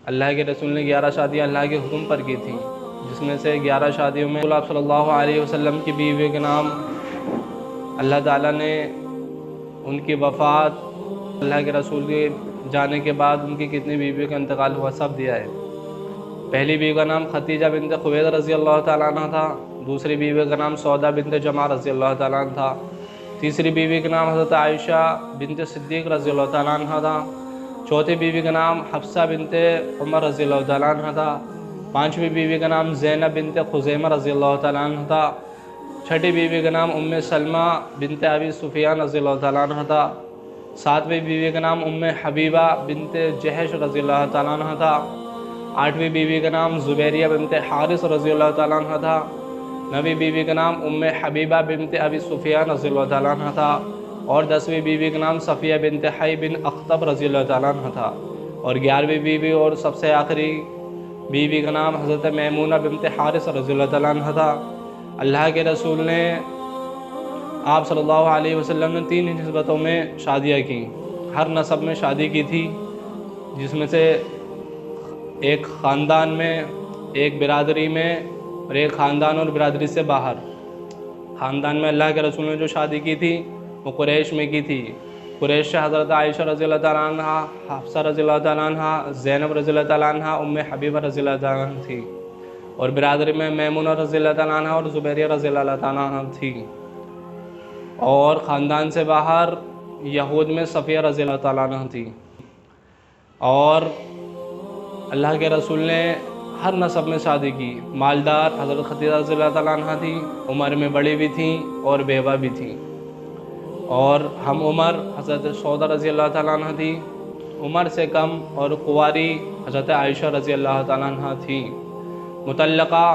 اللہ کے رسول نے 11 شادیاں اللہ کے حکم پر کی تھیں، جس میں سے 11 شادیوں میں آپ صلی اللہ علیہ وسلم کی بیوی کے نام اللہ تعالیٰ نے ان کی وفات، اللہ کے رسول کے جانے کے بعد ان کی کتنی بیویوں کا انتقال ہوا سب دیا ہے۔ پہلی بیوی کا نام خدیجہ بنت خویلد رضی اللہ تعالیٰ عنہ تھا، دوسری بیوی کا نام سودا بنت جمع رضی اللہ تعالیٰ عنہ تھا، تیسری بیوی کا نام حضرت عائشہ بنت صدیق رضی اللہ تعالیٰ عنہ تھا، چوتھی بیوی کا نام حفصہ بنت عمر رضی اللہ تعالیٰ عنہ تھا، پانچویں بیوی کا نام زینب بنت خزیمہ رضی اللہ تعالیٰ عنہ تھا، چھٹی بیوی کا نام سلمہ بنت ابی سفیان رضی اللہ تعالیٰ عنہ تھا، ساتویں بیوی کا نام حبیبہ بنت جہش رضی اللہ تعالیٰ عنہ تھا، آٹھویں بیوی کا نام زبیریہ بنت حارث رضی اللہ تعالیٰ عنہ تھا، نویں بیوی کا نام حبیبہ بنت ابی سفیان رضی اللہ تعالیٰ عنہ تھا، اور 10ویں بیوی کا نام صفیہ بنت حی بن اخطب رضی اللہ تعالیٰ عنہ تھا، اور 11ویں بیوی اور سب سے آخری بیوی کا نام حضرت میمونہ بنت حارث رضی اللہ تعالیٰ عنہ تھا۔ اللہ کے رسول نے آپ صلی اللہ علیہ وسلم نے 3 نسبتوں میں شادیاں کی، ہر نسب میں شادی کی تھی، جس میں سے ایک خاندان میں، ایک برادری میں، اور ایک خاندان اور برادری سے باہر۔ خاندان میں اللہ کے رسول نے جو شادی کی تھی وہ قریش میں کی تھی، قریش سے حضرت عائشہ رضی اللہ تعالیٰ عنہ، حفصہ رضی اللہ تعالیٰ عنہ، زینب رضی اللہ تعالیٰ عنہ، حبیبہ رضی اللہ تعالیٰ عنہ تھی، اور برادری میں میمونہ رضی اللہ تعالیٰ عنہ اور زبیریہ رضی اللہ تعالیٰ عنہ تھی، اور خاندان سے باہر یہود میں صفیہ رضی اللہ تعالیٰ عنہ تھی۔ اور اللہ کے رسول نے ہر نسب میں شادی کی۔ مالدار حضرت خدیجہ رضی اللہ تعالیٰ عنہ تھی، عمر میں بڑی بھی تھیں اور بیوہ بھی تھیں، اور ہم عمر حضرت سودا رضی اللہ تعالیٰ عنہ تھی، عمر سے کم اور قواری حضرت عائشہ رضی اللہ تعالیٰ عنہ تھی۔ مطلقہ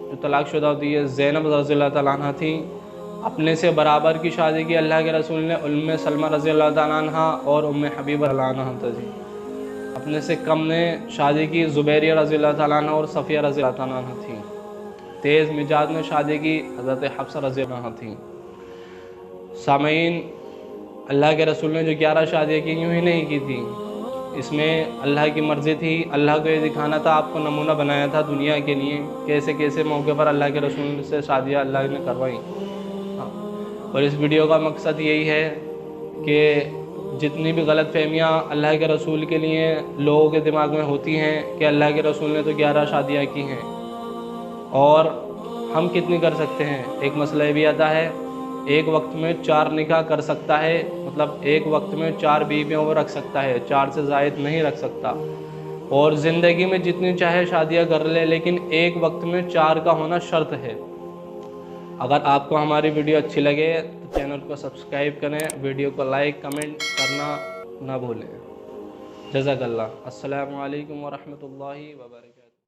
جو طلاق شدہ ہوتی ہے زینب رضی اللہ تعالیٰ عنہ تھی۔ اپنے سے برابر کی شادی کی اللہ کے رسول نے سلمہ رضی اللہ تعالیٰ عنہ اور حبیبہ رضی اللہ عنہ تھی۔ اپنے سے کم نے شادی کی زبیریہ رضی اللہ تعالیٰ عنہ اور صفیہ رضی اللہ تعالیٰ عنہ تھی۔ تیز مزاج نے شادی کی حضرت حفصہ رضی اللہ عنہ تھی۔ سامعین، اللہ کے رسول نے جو 11 شادیاں کی یوں ہی نہیں کی تھی، اس میں اللہ کی مرضی تھی۔ اللہ کو یہ دکھانا تھا، آپ کو نمونہ بنایا تھا دنیا کے لیے، کیسے کیسے موقع پر اللہ کے رسول سے شادیاں اللہ نے کروائیں۔ اور اس ویڈیو کا مقصد یہی ہے کہ جتنی بھی غلط فہمیاں اللہ کے رسول کے لیے لوگوں کے دماغ میں ہوتی ہیں کہ اللہ کے رسول نے تو 11 شادیاں کی ہیں اور ہم کتنی کر سکتے ہیں۔ ایک مسئلہ یہ بھی آتا ہے، ایک وقت میں 4 نکاح کر سکتا ہے، مطلب ایک وقت میں 4 بیویوں کو رکھ سکتا ہے، 4 سے زائد نہیں رکھ سکتا، اور زندگی میں جتنی چاہے شادیاں کر لے، لیکن ایک وقت میں 4 کا ہونا شرط ہے۔ اگر آپ کو ہماری ویڈیو اچھی لگے تو چینل کو سبسکرائب کریں، ویڈیو کو لائک کمنٹ کرنا نہ بھولیں۔ جزاک اللہ۔ السلام علیکم ورحمۃ اللہ وبرکاتہ۔